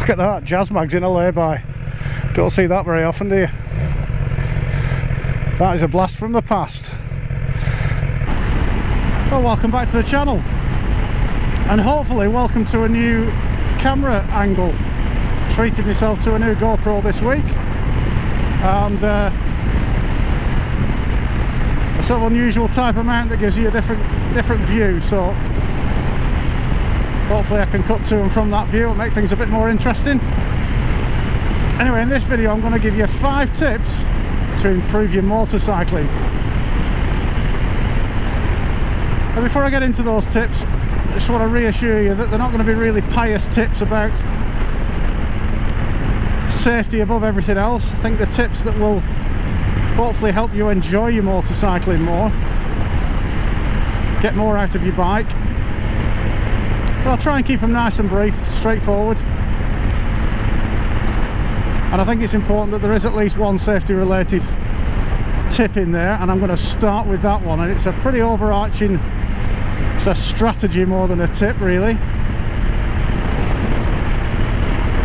Look at that, jazz mags in a lay-by. Don't see that very often, do you? That is a blast from the past. Well, welcome back to the channel, and hopefully welcome to a new camera angle. Treated myself to a new GoPro this week, and a sort of unusual type of mount that gives you a different view, so hopefully I can cut to and from that view and make things a bit more interesting. Anyway, in this video I'm going to give you 5 tips to improve your motorcycling. And before I get into those tips, I just want to reassure you that they're not going to be really pious tips about safety above everything else. I think the tips that will hopefully help you enjoy your motorcycling more, get more out of your bike. But I'll try and keep them nice and brief, straightforward. And I think it's important that there is at least one safety related tip in there, and I'm going to start with that one, and it's a pretty overarching, it's a strategy more than a tip really.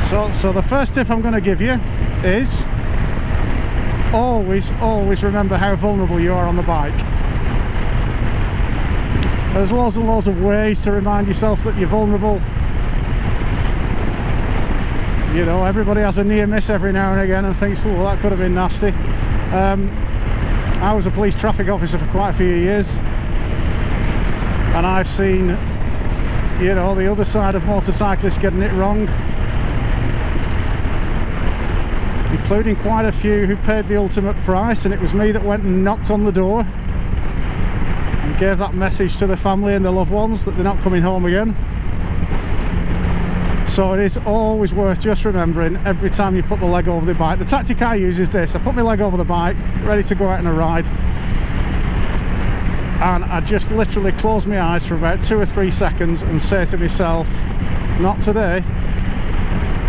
So the first tip I'm going to give you is always remember how vulnerable you are on the bike. There's loads and loads of ways to remind yourself that you're vulnerable. You know, everybody has a near miss every now and again and thinks, oh, well, that could have been nasty. I was a police traffic officer for quite a few years, and I've seen, you know, the other side of motorcyclists getting it wrong, including quite a few who paid the ultimate price, and it was me that went and knocked on the door and gave that message to the family and their loved ones that they're not coming home again. So it is always worth just remembering every time you put the leg over the bike. The tactic I use is this: I put my leg over the bike, ready to go out on a ride, and I just literally close my eyes for about 2 or 3 seconds and say to myself, not today,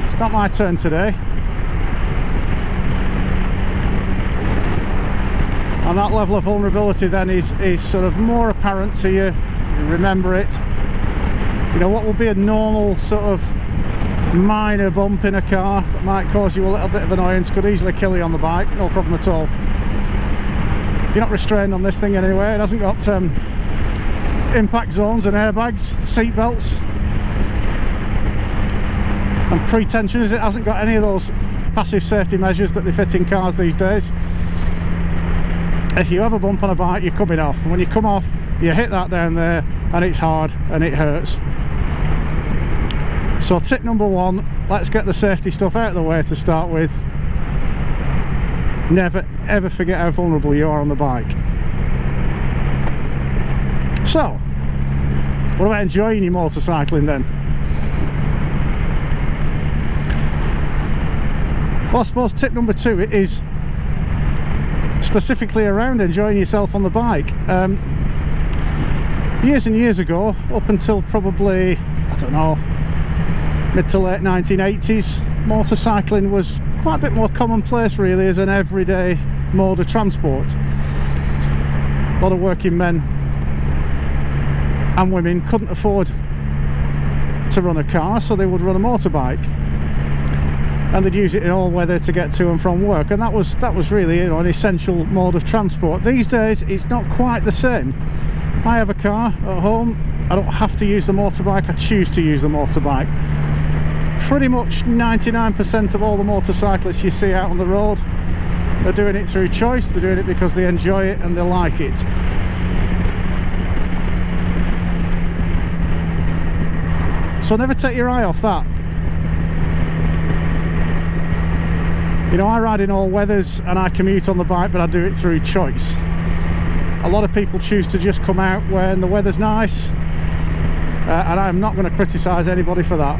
it's not my turn today. And that level of vulnerability then is sort of more apparent to you. You remember it. You know, what will be a normal sort of minor bump in a car that might cause you a little bit of annoyance could easily kill you on the bike, no problem at all. You're not restrained on this thing anyway. It hasn't got impact zones and airbags, seat belts and pre-tensioners. It hasn't got any of those passive safety measures that they fit in cars these days. If you have a bump on a bike, you're coming off, and when you come off you hit that down there and it's hard and it hurts. So tip number 1, let's get the safety stuff out of the way to start with. Never ever forget how vulnerable you are on the bike. So what about enjoying your motorcycling then? Well, I suppose tip number 2 is specifically around enjoying yourself on the bike. Years and years ago, up until probably, I don't know, mid to late 1980s, motorcycling was quite a bit more commonplace really as an everyday mode of transport. A lot of working men and women couldn't afford to run a car, so they would run a motorbike, and they'd use it in all weather to get to and from work, and that was really, you know, an essential mode of transport. These days it's not quite the same. I have a car at home, I don't have to use the motorbike, I choose to use the motorbike. Pretty much 99% of all the motorcyclists you see out on the road, they're doing it through choice, they're doing it because they enjoy it and they like it. So never take your eye off that. You know, I ride in all weathers and I commute on the bike, but I do it through choice. A lot of people choose to just come out when the weather's nice, and I'm not going to criticise anybody for that.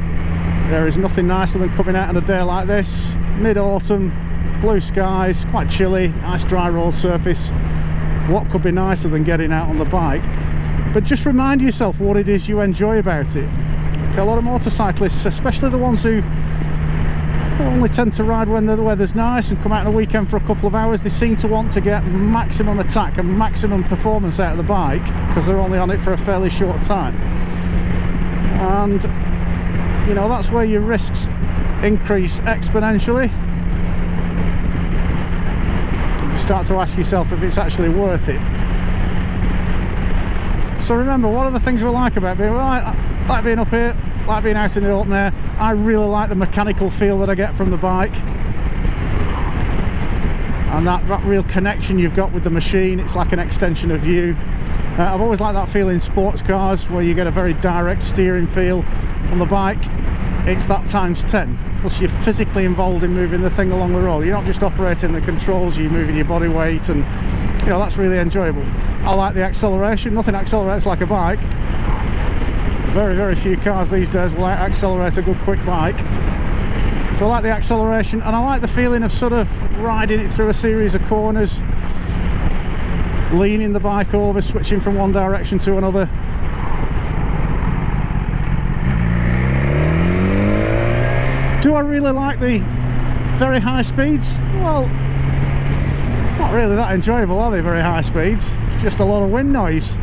There is nothing nicer than coming out on a day like this, mid-autumn, blue skies, quite chilly, nice dry road surface. What could be nicer than getting out on the bike? But just remind yourself what it is you enjoy about it. A lot of motorcyclists, especially the ones who only tend to ride when the weather's nice and come out on a weekend for a couple of hours, they seem to want to get maximum attack and maximum performance out of the bike because they're only on it for a fairly short time. And you know, that's where your risks increase exponentially. You start to ask yourself if it's actually worth it. So remember, what are the things we like about being? Well, I like being up here, like being out in the open air. I really like the mechanical feel that I get from the bike, and that real connection you've got with the machine. It's like an extension of you. I've always liked that feel in sports cars, where you get a very direct steering feel. On the bike, it's that times 10. Plus you're physically involved in moving the thing along the road. You're not just operating the controls, you're moving your body weight, and you know, that's really enjoyable. I like the acceleration. Nothing accelerates like a bike. Very, very few cars these days will accelerate a good quick bike. So I like the acceleration, and I like the feeling of sort of riding it through a series of corners, leaning the bike over, switching from one direction to another. Do I really like the very high speeds? Well, not really that enjoyable, are they, very high speeds? It's just a lot of wind noise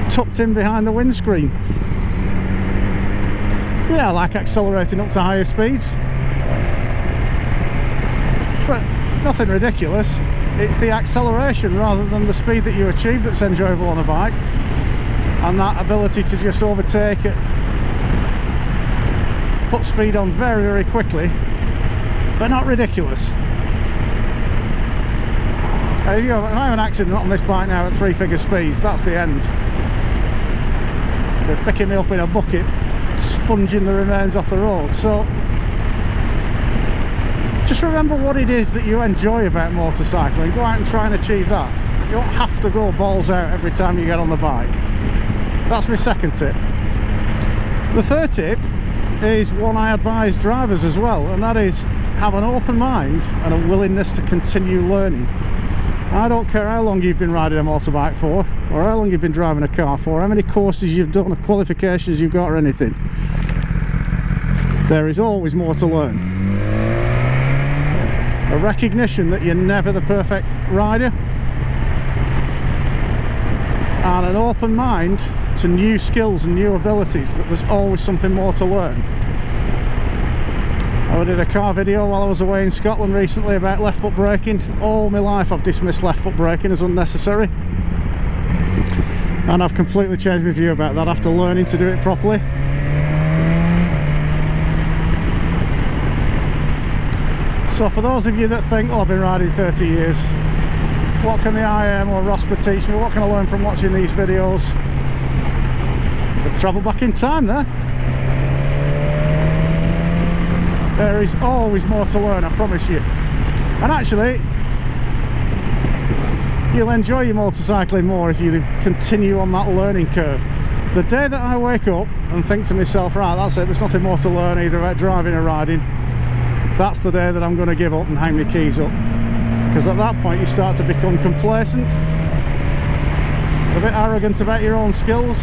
tucked in behind the windscreen. Yeah, I like accelerating up to higher speeds, but nothing ridiculous. It's the acceleration rather than the speed that you achieve that's enjoyable on a bike, and that ability to just overtake it, put speed on very, very quickly, but not ridiculous. If I have an accident on this bike now at 3-figure speeds, that's the end. They're picking me up in a bucket, sponging the remains off the road. So just remember what it is that you enjoy about motorcycling. Go out and try and achieve that. You don't have to go balls out every time you get on the bike. That's my second tip. The third tip is one I advise drivers as well, and that is have an open mind and a willingness to continue learning. I don't care how long you've been riding a motorbike for, or how long you've been driving a car for, how many courses you've done or qualifications you've got or anything. There is always more to learn. A recognition that you're never the perfect rider, and an open mind to new skills and new abilities, that there's always something more to learn. I did a car video while I was away in Scotland recently about left foot braking. All my life I've dismissed left foot braking as unnecessary, and I've completely changed my view about that after learning to do it properly. So for those of you that think, oh, I've been riding 30 years, what can the IM or ROSPA teach me? What can I learn from watching these videos? But travel back in time there. There is always more to learn, I promise you. And actually, you'll enjoy your motorcycling more if you continue on that learning curve. The day that I wake up and think to myself, right, that's it, there's nothing more to learn either about driving or riding, that's the day that I'm going to give up and hang the keys up. Because at that point you start to become complacent, a bit arrogant about your own skills.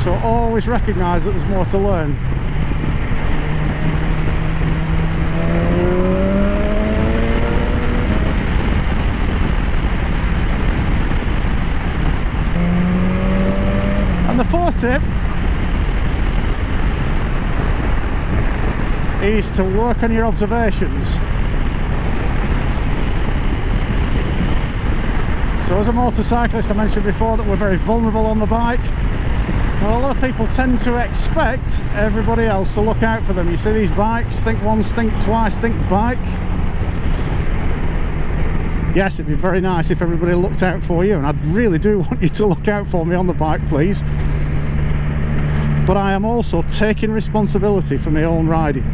So always recognise that there's more to learn. And the fourth tip is to work on your observations. So as a motorcyclist, I mentioned before that we're very vulnerable on the bike. Well, a lot of people tend to expect everybody else to look out for them. You see these bikes, think once, think twice, think bike. Yes, it'd be very nice if everybody looked out for you, and I really do want you to look out for me on the bike, please. But I am also taking responsibility for my own riding.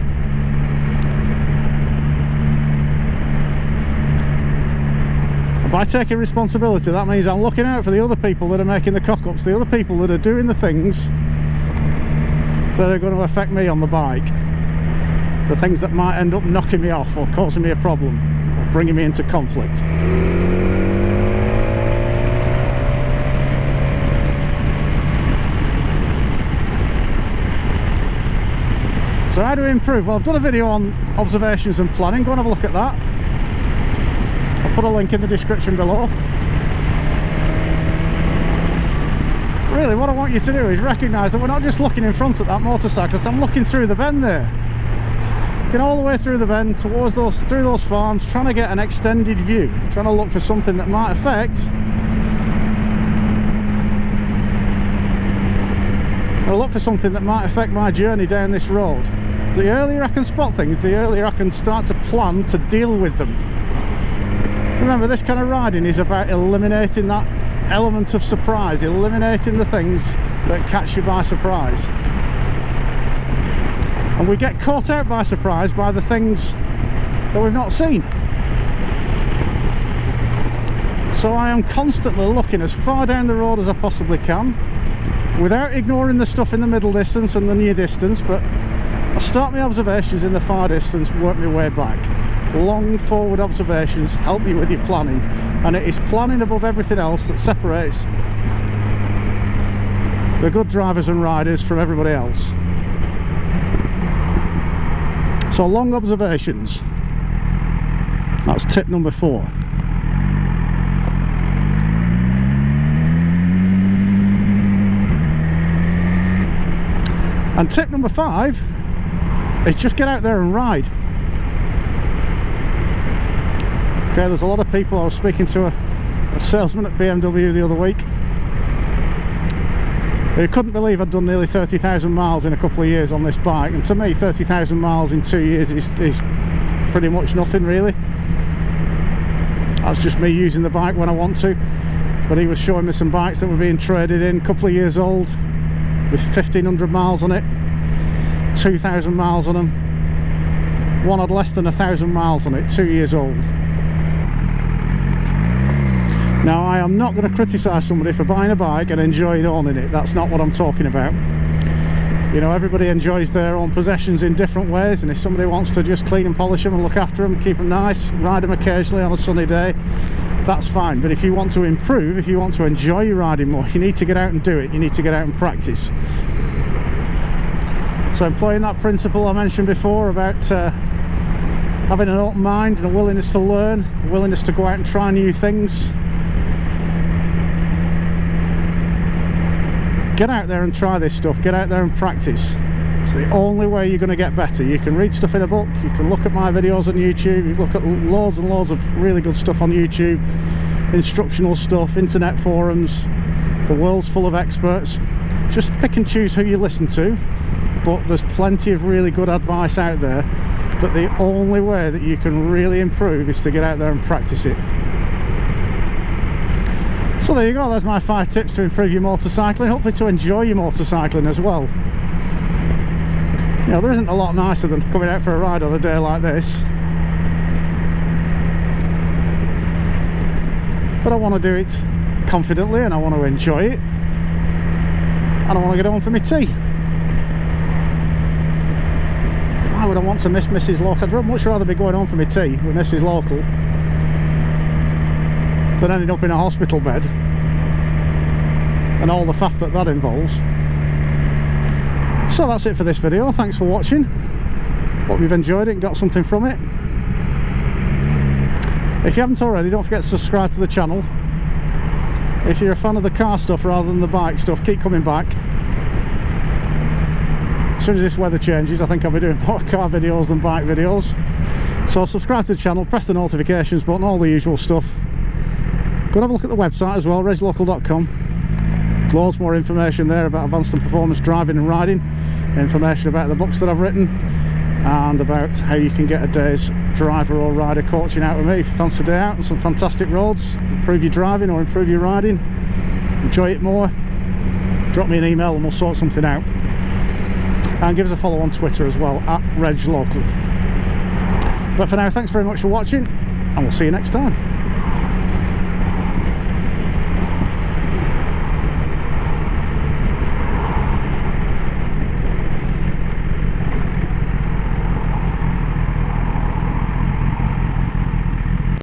By taking responsibility, that means I'm looking out for the other people that are making the cock-ups, the other people that are doing the things that are going to affect me on the bike, the things that might end up knocking me off or causing me a problem or bringing me into conflict. So how do we improve? Well, I've done a video on observations and planning. Go and have a look at that. I'll put a link in the description below. really what I want you to do is recognise that we're not just looking in front at that motorcyclist, I'm looking through the bend there. Looking all the way through the bend, towards through those farms, trying to get an extended view, trying to look for something that might affect, my journey down this road. The earlier I can spot things, the earlier I can start to plan to deal with them. Remember, this kind of riding is about eliminating that element of surprise, eliminating the things that catch you by surprise. And we get caught out by surprise by the things that we've not seen. So I am constantly looking as far down the road as I possibly can, without ignoring the stuff in the middle distance and the near distance, but I start my observations in the far distance, work my way back. Long forward observations help you with your planning, and it is planning above everything else that separates the good drivers and riders from everybody else. So long observations, that's tip number 4. And tip number 5 is just get out there and ride. Okay, there's a lot of people. I was speaking to a salesman at BMW the other week who couldn't believe I'd done nearly 30,000 miles in a couple of years on this bike, and to me 30,000 miles in 2 years is pretty much nothing really. That's just me using the bike when I want to. But he was showing me some bikes that were being traded in, a couple of years old, with 1,500 miles on it, 2,000 miles on them. One had less than 1,000 miles on it, 2 years old. Now, I am not going to criticise somebody for buying a bike and enjoying owning it. That's not what I'm talking about. You know, everybody enjoys their own possessions in different ways, and if somebody wants to just clean and polish them and look after them, keep them nice, ride them occasionally on a sunny day, that's fine. But if you want to improve, if you want to enjoy your riding more, you need to get out and do it. You need to get out and practice. So employing that principle I mentioned before about having an open mind and a willingness to learn, a willingness to go out and try new things. Get out there and try this stuff, get out there and practice. It's the only way you're going to get better. You can read stuff in a book, you can look at my videos on YouTube, you look at loads and loads of really good stuff on YouTube, instructional stuff, internet forums, the world's full of experts. Just pick and choose who you listen to, but there's plenty of really good advice out there. But the only way that you can really improve is to get out there and practice it. So there you go, there's my 5 tips to improve your motorcycling, hopefully to enjoy your motorcycling as well. You know, there isn't a lot nicer than coming out for a ride on a day like this. But I want to do it confidently, and I want to enjoy it. And I want to get on for my tea. Why would I want to miss Mrs. Local? I'd much rather be going on for my tea with Mrs. Local than ending up in a hospital bed and all the faff that involves. So that's it for this video. Thanks for watching. Hope you've enjoyed it and got something from it. If you haven't already, don't forget to subscribe to the channel. If you're a fan of the car stuff rather than the bike stuff, keep coming back. As soon as this weather changes, I think I'll be doing more car videos than bike videos. So subscribe to the channel, press the notifications button, all the usual stuff. Go and have a look at the website as well, reglocal.com. Loads more information there about advanced and performance driving and riding, information about the books that I've written, and about how you can get a day's driver or rider coaching out with me. If you fancy a day out on some fantastic roads, improve your driving or improve your riding, enjoy it more, drop me an email and we'll sort something out. And give us a follow on Twitter as well, @reglocal. But for now, thanks very much for watching, and we'll see you next time.